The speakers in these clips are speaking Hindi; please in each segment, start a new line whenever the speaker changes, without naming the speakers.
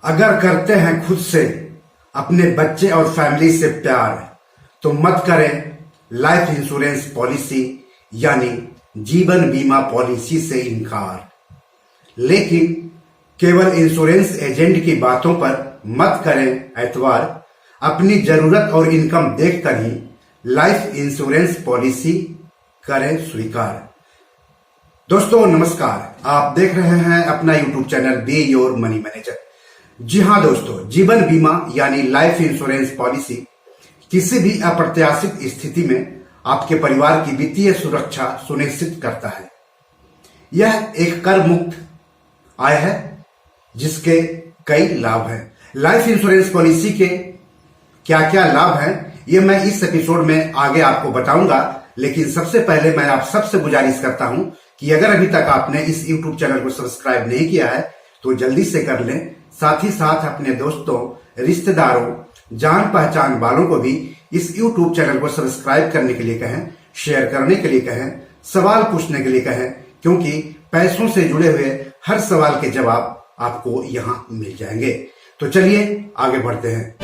अगर करते हैं खुद से, अपने बच्चे और फैमिली से प्यार, तो मत करें लाइफ इंश्योरेंस पॉलिसी यानी जीवन बीमा पॉलिसी से इनकार। लेकिन केवल इंश्योरेंस एजेंट की बातों पर मत करें एतवार। अपनी जरूरत और इनकम देखकर ही लाइफ इंश्योरेंस पॉलिसी करें स्वीकार। दोस्तों नमस्कार, आप देख रहे हैं अपना YouTube channel be your money manager. जी हां दोस्तों, जीवन बीमा यानी लाइफ इंश्योरेंस पॉलिसी किसी भी अप्रत्याशित स्थिति में आपके परिवार की वित्तीय सुरक्षा सुनिश्चित करता है। यह एक कर मुक्त आय है जिसके कई लाभ हैं। लाइफ इंश्योरेंस पॉलिसी के क्या क्या लाभ हैं ये मैं इस एपिसोड में आगे आपको बताऊंगा। लेकिन सबसे पहले मैं आप सबसे गुजारिश करता हूं कि अगर अभी तक आपने इस यूट्यूब चैनल को सब्सक्राइब नहीं किया है तो जल्दी से कर लें। साथ ही साथ अपने दोस्तों, रिश्तेदारों, जान पहचान वालों को भी इस यूट्यूब चैनल को सब्सक्राइब करने के लिए कहें, शेयर करने के लिए कहें, सवाल पूछने के लिए कहें, क्योंकि पैसों से जुड़े हुए हर सवाल के जवाब आपको यहां मिल जाएंगे। तो चलिए आगे बढ़ते हैं।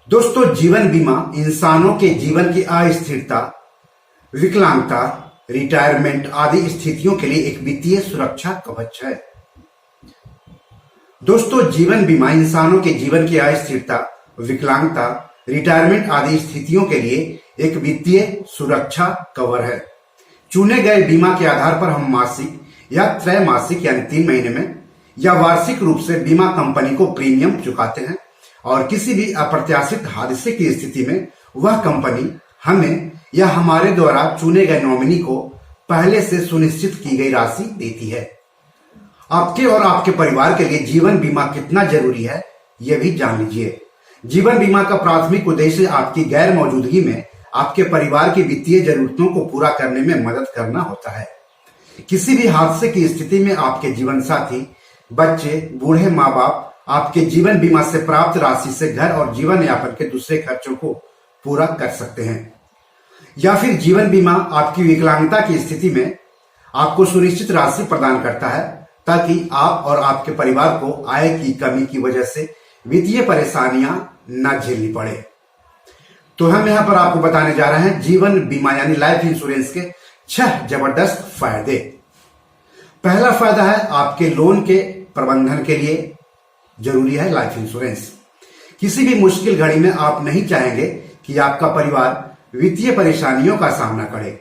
दोस्तों, जीवन बीमा इंसानों के जीवन की अस्थिरता, विकलांगता, रिटायरमेंट आदि स्थितियों के लिए एक वित्तीय सुरक्षा कवच है। दोस्तों, जीवन बीमा इंसानों के जीवन की अस्थिरता, विकलांगता, रिटायरमेंट आदि स्थितियों के लिए एक वित्तीय सुरक्षा कवर है। चुने गए बीमा के आधार पर हम मासिक या त्रैमासिक यानी 3 महीने में या वार्षिक रूप से बीमा कंपनी को प्रीमियम चुकाते हैं और किसी भी अप्रत्याशित हादसे की स्थिति में वह कंपनी हमें या हमारे द्वारा चुने गए नॉमिनी को पहले से सुनिश्चित की गई राशि देती है। आपके और आपके परिवार के लिए जीवन बीमा कितना जरूरी है यह भी जान लीजिए। जीवन बीमा का प्राथमिक उद्देश्य आपकी गैर मौजूदगी में आपके परिवार की वित्तीय जरूरतों को पूरा करने में मदद करना होता है। किसी भी हादसे की स्थिति में आपके जीवन साथी, बच्चे, बूढ़े माँ बाप आपके जीवन बीमा से प्राप्त राशि से घर और जीवन यापन के दूसरे खर्चों को पूरा कर सकते हैं। या फिर जीवन बीमा आपकी विकलांगता की स्थिति में आपको सुनिश्चित राशि प्रदान करता है ताकि आप और आपके परिवार को आय की कमी की वजह से वित्तीय परेशानियां न झेलनी पड़े। तो हम यहां पर आपको बताने जा रहे हैं जीवन बीमा यानी लाइफ इंश्योरेंस के 6 जबरदस्त फायदे। पहला फायदा है आपके लोन के प्रबंधन के लिए जरूरी है लाइफ इंश्योरेंस। किसी भी मुश्किल घड़ी में आप नहीं चाहेंगे कि आपका परिवार वित्तीय परेशानियों का सामना करे।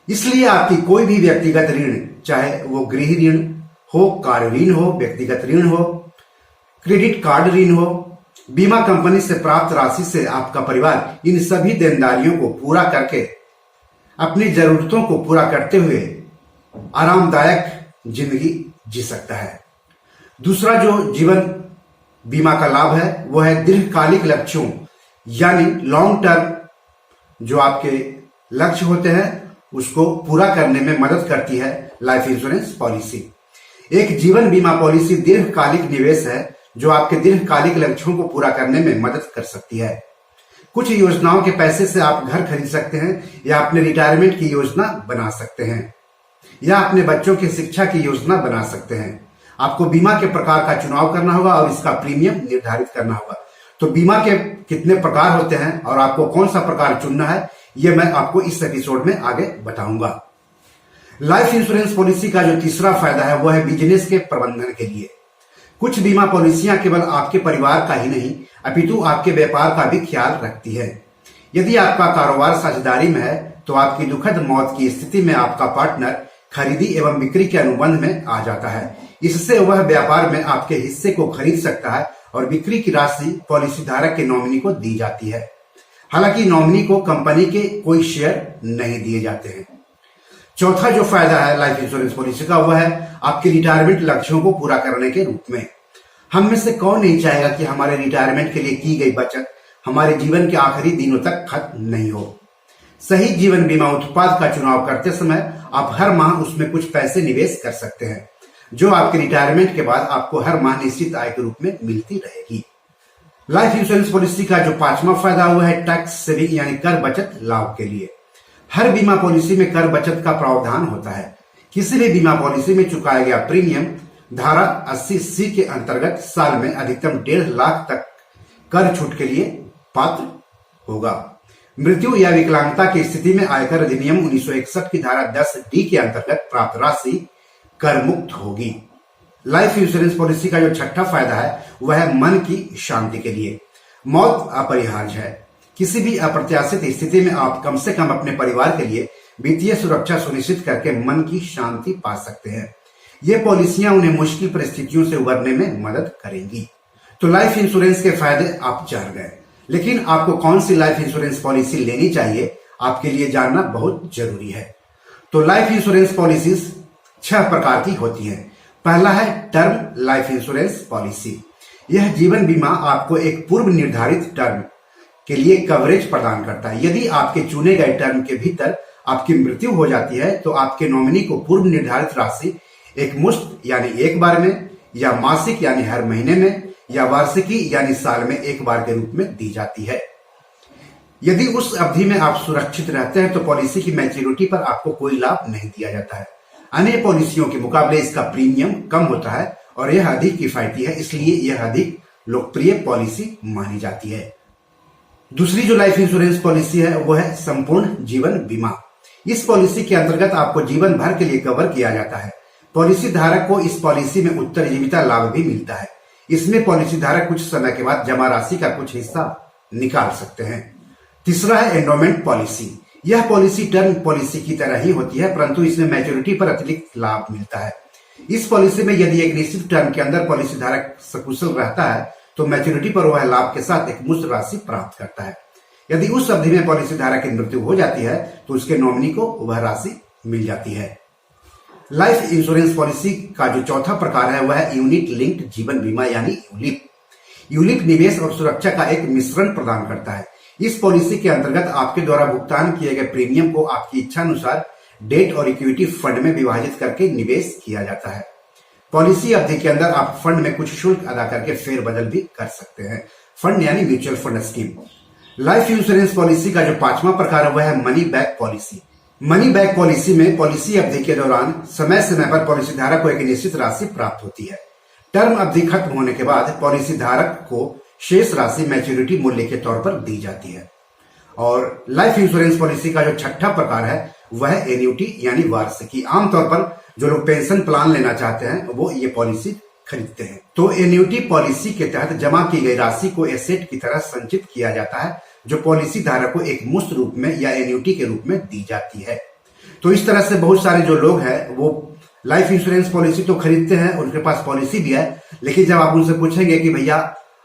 इसलिए आपकी कोई भी व्यक्तिगत ऋण, चाहे वो गृह ऋण हो, कार ऋण हो, व्यक्तिगत ऋण हो, क्रेडिट कार्ड ऋण हो, बीमा कंपनी से प्राप्त राशि से आपका परिवार इन सभी देनदारियों को पूरा करके अपनी जरूरतों को पूरा करते हुए आरामदायक जिंदगी जी सकता है। दूसरा जो जीवन बीमा का लाभ है वो है दीर्घकालिक लक्ष्यों यानी लॉन्ग टर्म जो आपके लक्ष्य होते हैं उसको पूरा करने में मदद करती है लाइफ इंश्योरेंस पॉलिसी। एक जीवन बीमा पॉलिसी दीर्घकालिक निवेश है जो आपके दीर्घकालिक लक्ष्यों को पूरा करने में मदद कर सकती है। कुछ योजनाओं के पैसे से आप घर खरीद सकते हैं या अपने रिटायरमेंट की योजना बना सकते हैं या अपने बच्चों की शिक्षा की योजना बना सकते हैं। आपको बीमा के प्रकार का चुनाव करना होगा और इसका प्रीमियम निर्धारित करना होगा। तो बीमा के कितने प्रकार होते हैं और आपको कौन सा प्रकार चुनना है यह मैं आपको इस एपिसोड में आगे बताऊंगा। लाइफ इंश्योरेंस पॉलिसी का जो तीसरा फायदा है वह है बिजनेस के प्रबंधन के लिए। कुछ बीमा पॉलिसियां केवल आपके परिवार का ही नहीं अपितु आपके व्यापार का भी ख्याल रखती है। यदि आपका कारोबार साझेदारी में है तो आपकी दुखद मौत की स्थिति में आपका पार्टनर खरीदी एवं बिक्री के अनुबंध में आ जाता है। इससे वह व्यापार में आपके हिस्से को खरीद सकता है और बिक्री की राशि पॉलिसी धारक के नॉमिनी को दी जाती है। हालांकि नॉमिनी को कंपनी के कोई शेयर नहीं दिए जाते हैं। चौथा जो फायदा है लाइफ इंश्योरेंस पॉलिसी का वह है आपके रिटायरमेंट लक्ष्यों को पूरा करने के रूप में। हम में से कौन नहीं चाहेगा कि हमारे रिटायरमेंट के लिए की गई बचत हमारे जीवन के आखिरी दिनों तक खत्म नहीं हो। सही जीवन बीमा उत्पाद का चुनाव करते समय आप हर माह उसमें कुछ पैसे निवेश कर सकते हैं जो आपके रिटायरमेंट के बाद आपको हर माह निश्चित आय के रूप में मिलती रहेगी। लाइफ इंश्योरेंस पॉलिसी का जो पांचवा फायदा हुआ है टैक्स सेविंग यानी कर बचत लाभ के लिए। हर बीमा पॉलिसी में कर बचत का प्रावधान होता है। किसी भी बीमा पॉलिसी में चुकाया गया प्रीमियम धारा 80C के अंतर्गत साल में अधिकतम 1.5 लाख तक कर छूट के लिए पात्र होगा। मृत्यु या विकलांगता की स्थिति में आयकर अधिनियम 1961 की धारा 10D के अंतर्गत प्राप्त राशि कर मुक्त होगी। लाइफ इंश्योरेंस पॉलिसी का जो छठा फायदा है वह है मन की शांति के लिए। मौत अपरिहार्य है। किसी भी अप्रत्याशित स्थिति में आप कम से कम अपने परिवार के लिए वित्तीय सुरक्षा सुनिश्चित करके मन की शांति पा सकते हैं। ये पॉलिसियां उन्हें मुश्किल परिस्थितियों से उबरने में मदद करेंगी। तो लाइफ इंश्योरेंस के फायदे आप जान गए, लेकिन आपको कौन सी लाइफ इंश्योरेंस पॉलिसी लेनी चाहिए आपके लिए जानना बहुत जरूरी है। तो लाइफ इंश्योरेंस पॉलिसीज 6 प्रकार की होती हैं। पहला है टर्म लाइफ इंश्योरेंस पॉलिसी। यह जीवन बीमा आपको एक पूर्व निर्धारित टर्म के लिए कवरेज प्रदान करता है। यदि आपके चुने गए टर्म के भीतर आपकी मृत्यु हो जाती है तो आपके नॉमिनी को पूर्व निर्धारित राशि एक मुश्त यानी एक बार में, या मासिक यानी हर महीने में, या वार्षिकी यानी साल में एक बार के रूप में दी जाती है। यदि उस अवधि में आप सुरक्षित रहते हैं तो पॉलिसी की मैच्योरिटी पर आपको कोई लाभ नहीं दिया जाता है। अन्य पॉलिसियों के मुकाबले इसका प्रीमियम कम होता है और यह अधिक किफायती है, इसलिए यह अधिक लोकप्रिय पॉलिसी मानी जाती है। दूसरी जो लाइफ इंश्योरेंस पॉलिसी है वो है संपूर्ण जीवन बीमा। इस पॉलिसी के अंतर्गत आपको जीवन भर के लिए कवर किया जाता है। पॉलिसी धारक को इस पॉलिसी में उत्तरजीविता लाभ भी मिलता है। इसमें पॉलिसी धारक कुछ समय के बाद जमा राशि का कुछ हिस्सा निकाल सकते हैं। तीसरा है एंडोमेंट पॉलिसी। यह पॉलिसी टर्म पॉलिसी की तरह ही होती है, परंतु इसमें मैच्योरिटी पर अतिरिक्त लाभ मिलता है। इस पॉलिसी में यदि एक निश्चित टर्म के अंदर पॉलिसी धारक सकुशल रहता है तो मैच्योरिटी पर वह लाभ के साथ एक मुश्त राशि प्राप्त करता है। यदि उस अवधि में पॉलिसी धारक की मृत्यु हो जाती है तो उसके नॉमिनी को वह राशि मिल जाती है। लाइफ इंश्योरेंस पॉलिसी का जो चौथा प्रकार है वह है यूनिट लिंक्ड जीवन बीमा यानी यूलिप। यूलिप निवेश और सुरक्षा का एक मिश्रण प्रदान करता है। इस पॉलिसी के अंतर्गत आपके द्वारा भुगतान किए गए प्रीमियम को आपकी इच्छा अनुसार डेट और इक्विटी फंड में विभाजित करके निवेश किया जाता है। पॉलिसी अवधि के अंदर आप फंड में कुछ शुल्क अदा करके फेरबदल भी कर सकते हैं। फंड यानी mutual fund scheme. Life insurance policy का जो पांचवा प्रकार है वह है money back policy. Money back policy में पॉलिसी अवधि के दौरान समय समय पर पॉलिसी धारक को एक निश्चित राशि प्राप्त होती है। टर्म अवधि खत्म होने के बाद पॉलिसी धारक को शेष राशि मैच्योरिटी मूल्य के तौर पर दी जाती है। और लाइफ इंश्योरेंस पॉलिसी का जो छठा प्रकार है वह है एन्युटी यानी वार्षिकी। आमतौर पर जो लोग पेंशन प्लान लेना चाहते हैं वो ये पॉलिसी खरीदते हैं। तो एन्युटी पॉलिसी के तहत जमा की गई राशि को एसेट की तरह संचित किया जाता है जो पॉलिसी धारक को एक मुश्त रूप में या एन्युटी के रूप में दी जाती है। तो इस तरह से बहुत सारे जो लोग हैं वो लाइफ इंश्योरेंस पॉलिसी तो खरीदते हैं, उनके पास पॉलिसी भी है, लेकिन जब आप उनसे पूछेंगे कि भैया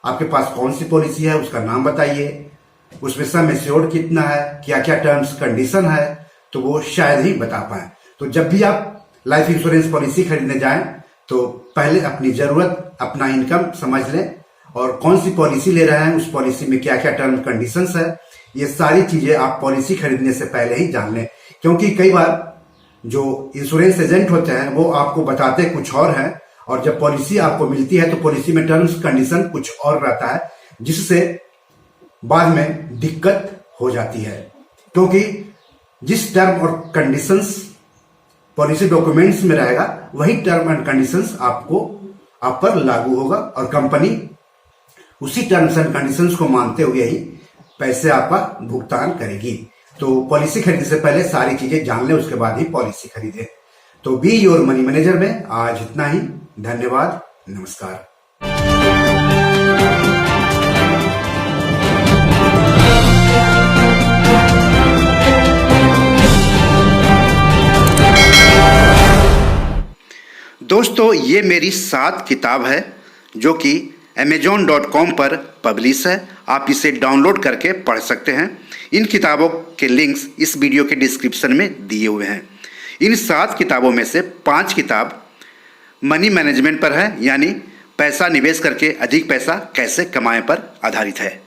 आपके पास कौन सी पॉलिसी है, उसका नाम बताइए, उसमें सम एश्योर्ड कितना है, क्या क्या टर्म्स कंडीशन है, तो वो शायद ही बता पाए। तो जब भी आप लाइफ इंश्योरेंस पॉलिसी खरीदने जाएं तो पहले अपनी जरूरत, अपना इनकम समझ लें और कौन सी पॉलिसी ले रहे हैं, उस पॉलिसी में क्या क्या टर्म कंडीशंस है, ये सारी चीजें आप पॉलिसी खरीदने से पहले ही जान लें। क्योंकि कई बार जो इंश्योरेंस एजेंट होते हैं वो आपको बताते कुछ और हैं और जब पॉलिसी आपको मिलती है तो पॉलिसी में टर्म्स कंडीशन कुछ और रहता है, जिससे बाद में दिक्कत हो जाती है। क्योंकि जिस टर्म और कंडीशंस पॉलिसी डॉक्यूमेंट्स में रहेगा वही टर्म एंड कंडीशंस आप पर लागू होगा और कंपनी उसी टर्म्स एंड कंडीशंस को मानते हुए ही पैसे आपका भुगतान करेगी। तो पॉलिसी खरीदने से पहले सारी चीजें जान लें, उसके बाद ही पॉलिसी खरीदें। तो बी योर मनी मैनेजर में आज इतना ही। धन्यवाद, नमस्कार। दोस्तों ये मेरी 7 किताब है जो कि amazon.com पर पब्लिश है। आप इसे डाउनलोड करके पढ़ सकते हैं। इन किताबों के लिंक्स इस वीडियो के डिस्क्रिप्शन में दिए हुए हैं। इन 7 किताबों में से 5 किताब मनी मैनेजमेंट पर है, यानी पैसा निवेश करके अधिक पैसा कैसे कमाएं पर आधारित है।